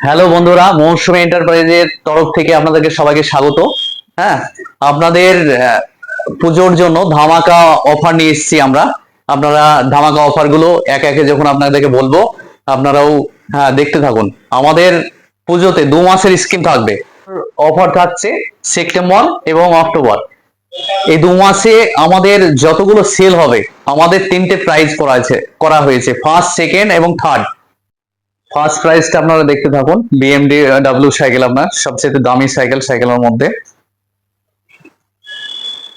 Hello বন্ধুরা, মৌসুমী এন্টারপ্রাইজের তরফ থেকে আপনাদেরকে সবাইকে স্বাগত। হ্যাঁ, আপনাদের পুজোর জন্য ধামাকা অফার নিয়ে এসেছি আমরা। আপনারা ধামাকা অফার গুলো একে একে যখন আপনাদেরকে বলবো, আপনারাও দেখতে থাকুন। আমাদের পুজোতে 2 মাসের স্কিম থাকবে। অফার থাকছে সেপ্টেম্বর এবং অক্টোবর। এই 2 মাসে আমাদের যতগুলো সেল হবে, আমাদের 3টে প্রাইজ করা হয়েছে, ফার্স্ট, সেকেন্ড এবং থার্ড। ফার্স্ট প্রাইসটা আপনারা দেখতে থাকুন। বিএমডব্লিউ সাইকেল, আপনার সবচেয়ে দামি সাইকেলের মধ্যে।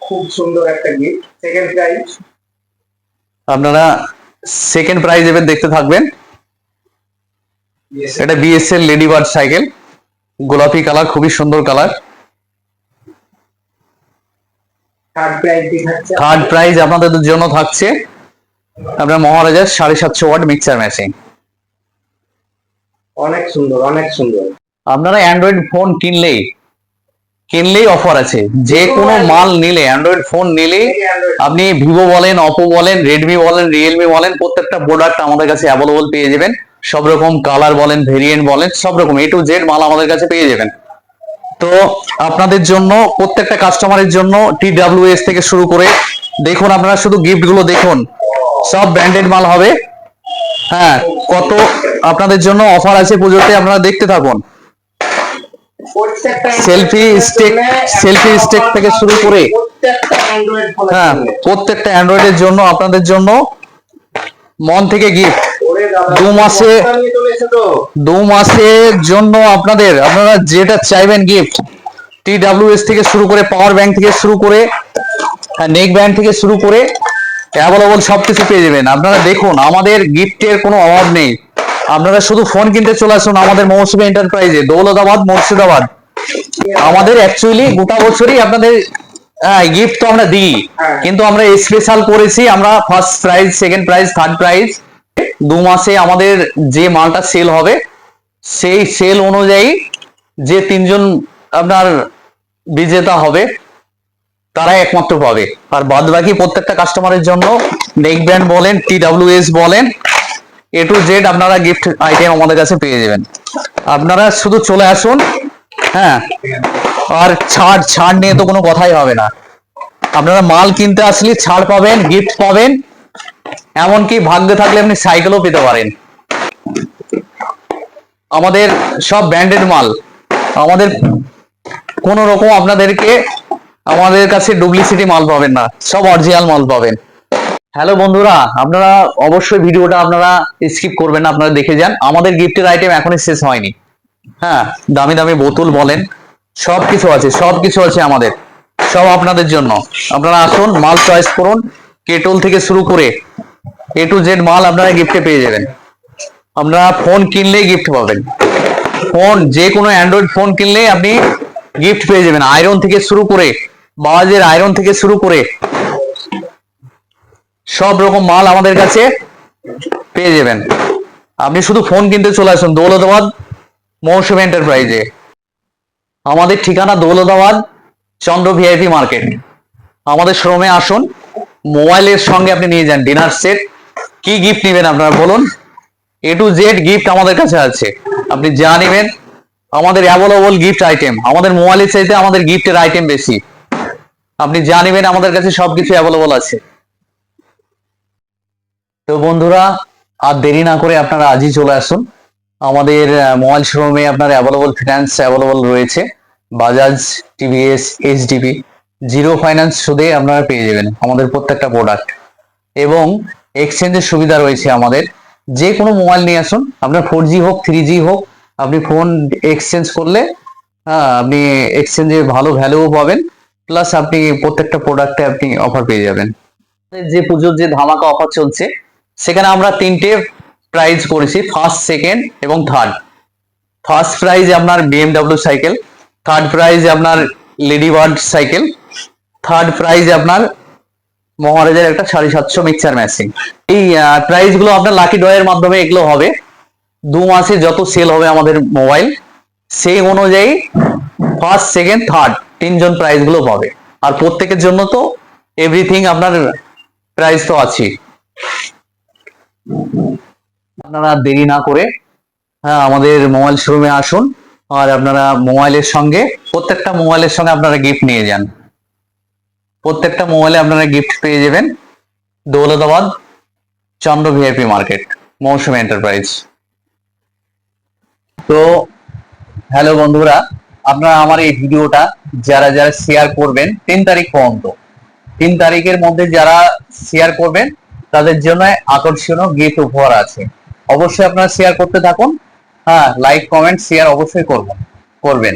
খুব সুন্দর একটা গিফট। সেকেন্ড প্রাইজ আপনারা সেকেন্ড প্রাইজ এবার দেখতে থাকবেন। এটা বিএসএল লেডি বার্ড সাইকেল, গোলাপি কালার, খুবই সুন্দর কালার। থার্ড প্রাইজ আপনাদের জন্য থাকছে আপনার মহারাজার 750 ওয়াট মিক্সার মেশিন। অনেক সুন্দর, অনেক সুন্দর। আপনারা অ্যান্ড্রয়েড ফোন কিনলেই অফার আছে। যে কোনো মাল নিলে, অ্যান্ড্রয়েড ফোন নিলেই আপনি ভিভো বলেন, অপো বলেন, রেডমি বলেন, রিয়েলমি বলেন, প্রত্যেকটা প্রোডাক্ট আমাদের কাছে অ্যাভেলেবল পেয়ে যাবেন। সব রকম কালার বলেন, ভেরিয়েন্ট বলেন, সব রকম A to Z মাল আমাদের কাছে পেয়ে যাবেন। তো আপনাদের জন্য, প্রত্যেকটা কাস্টমারের জন্য TWS থেকে শুরু করে দেখুন, আপনারা শুধু গিফট গুলো দেখুন, সব ব্র্যান্ডেড মাল হবে। হ্যাঁ, কত আপনাদের জন্য অফার আছে পুজোতে, আপনারা দেখতে থাকুন। সেলফি স্টেক থেকে শুরু করে হ্যাঁ, প্রত্যেকটা অ্যান্ড্রয়েডের জন্য আপনাদের জন্য মন থেকে গিফট। 2 মাসের জন্য আপনারা যেটা চাইবেন গিফট, TWS থেকে শুরু করে, পাওয়ার ব্যাংক থেকে শুরু করে, নেক ব্যান্ড থেকে শুরু করে অ্যাভেলেবল সবকিছু পেয়ে যাবেন। আপনারা দেখুন, আমাদের গিফটের কোনো অভাব নেই। আপনারা শুধু ফোন কিনতে চলে আসুন আমাদের মৌসুমী এন্টারপ্রাইজে, দৌলতাবাদ, মুর্শিদাবাদ। আমাদের অ্যাকচুয়ালি গোটা বছরই আপনাদের গিফট তো আমরা দিই, কিন্তু আমরা স্পেশাল করেছি। আমরা first prize, second prize, third prize 2 মাসে আমাদের যে মালটা সেল হবে, সেই সেল অনুযায়ী যে 3জন আপনার বিজেতা হবে, তারাই একমাত্র পাবে। আর বাদ বাকি প্রত্যেকটা কাস্টমারের জন্য নেক ব্র্যান্ড বলেন, TWS বলেন, A to Z আপনারা গিফট আইটেম আমাদের কাছে পেয়ে যাবেন। আপনারা শুধু চলে আসুন। হ্যাঁ, আর ছাড় নিয়ে তো কোনো কথাই হবে না। আপনারা মাল কিনতে আসলে ছাড় পাবেন, গিফট পাবেন, এমনকি ভাগ্যে থাকলে আপনি সাইকেলও পেতে পারেন। আমাদের সব ব্র্যান্ডেড মাল, আমাদের কোন রকম আপনাদেরকে আমাদের কাছে ডুপ্লিসিটি মাল পাবেন না, সব অরিজিনাল মাল পাবেন। হ্যালো বন্ধুরা, আপনারা অবশ্যই ভিডিওটা আপনারা স্কিপ করবেন না, আপনারা দেখে যান। আমাদের গিফটের আইটেম এখনই শেষ হয়নি। হ্যাঁ, দামি দামি বোতল বলেন, সবকিছু আছে আমাদের, সব আপনাদের জন্য। আপনারা আসুন, মাল চয়েস করুন। কেটল থেকে শুরু করে A to Z মাল আপনারা গিফটে পেয়ে যাবেন। আপনারা ফোন কিনলেই গিফট পাবেন। ফোন, যে কোনো অ্যান্ড্রয়েড ফোন কিনলেই আপনি গিফট পেয়ে যাবেন। আয়রন থেকে শুরু করে, বাজাজের আয়রন থেকে শুরু করে সব রকম মাল আমাদের কাছে পেয়ে যাবেন। আপনি শুধু ফোন কিনতে চলে আসুন দৌলতাবাদ মৌসুমী এন্টারপ্রাইজে। আমাদের ঠিকানা দৌলতাবাদ চন্দ্র ভিআইপি মার্কেট। আমাদের শোরুমে আসুন, মোবাইলের সঙ্গে আপনি নিয়ে যান ডিনার সেট। কি গিফট নেবেন আপনারা বলুন, A to Z গিফট আমাদের কাছে আছে। আপনি যা নেবেন, আমাদের অ্যাভেলেবল গিফট আইটেম। আমাদের মোবাইলের চাইতে আমাদের গিফটের আইটেম বেশি। আপনি যা নেবেন আমাদের কাছে সবকিছু অ্যাভেলেবল আছে। তো বন্ধুরা, আর দেরি না করে আপনারা আজই চলে আসুন আমাদের মোবাইল শোরুমে। আপনার অ্যাভেলেবল ফিনান্স অ্যাভেলেবল রয়েছে, Bajaj, TVS, HDB, zero finance সুদে আপনারা পেয়ে যাবেন আমাদের প্রত্যেকটা প্রোডাক্ট। এবং এক্সচেঞ্জের সুবিধা রয়েছে আমাদের। যে কোনো মোবাইল নিয়ে আসুন, আপনার 4G হোক, 3G হোক, আপনি ফোন এক্সচেঞ্জ করলে আপনি এক্সচেঞ্জে ভালো ভ্যালুও পাবেন, প্লাস আপনি প্রত্যেকটা প্রোডাক্টে আপনি অফার পেয়ে যাবেন। যে পুজোর যে ধামাকা অফার চলছে, সেখানে আমরা 3টে প্রাইজ করেছি, ফার্স্ট, সেকেন্ড এবং থার্ড। ফার্স্ট প্রাইজ আপনার BMW সাইকেল, থার্ড প্রাইজ আপনার lady bird cycle, third prize আপনার মহারাজার একটা 750 মিক্সার মেশিন। এই প্রাইজ গুলো আপনার লাকি ড্রয়ের মাধ্যমে এগুলো হবে। 2 মাসে যত সেল হবে আমাদের মোবাইল, সেই অনুযায়ী ফার্স্ট, সেকেন্ড, থার্ড 3জন প্রাইজ গুলো পাবে। আর প্রত্যেকের জন্য তো এভরিথিং আপনার প্রাইস তো আছে। আপনারা দেরি না করে হ্যাঁ, আমাদের মোবাইল শোরুমে আসুন আর আপনারা প্রত্যেকটা মোবাইলের সঙ্গে আপনারা গিফট নিয়ে যান। প্রত্যেকটা মোবাইলে আপনারা গিফট পেয়ে যাবেন। দৌলতাবাদ, চন্দ্র ভিআইপি মার্কেট, মৌসুমী এন্টারপ্রাইজ। তো হ্যালো বন্ধুরা, আপনারা আমার এই ভিডিওটা যারা যারা শেয়ার করবেন 3 তারিখ পর্যন্ত, 3 তারিখের মধ্যে যারা শেয়ার করবেন তাদের জন্য আকর্ষণীয় গিফট উপহার আছে। অবশ্যই আপনারা শেয়ার করতে থাকুন। হ্যাঁ, লাইক কমেন্ট শেয়ার অবশ্যই করবেন।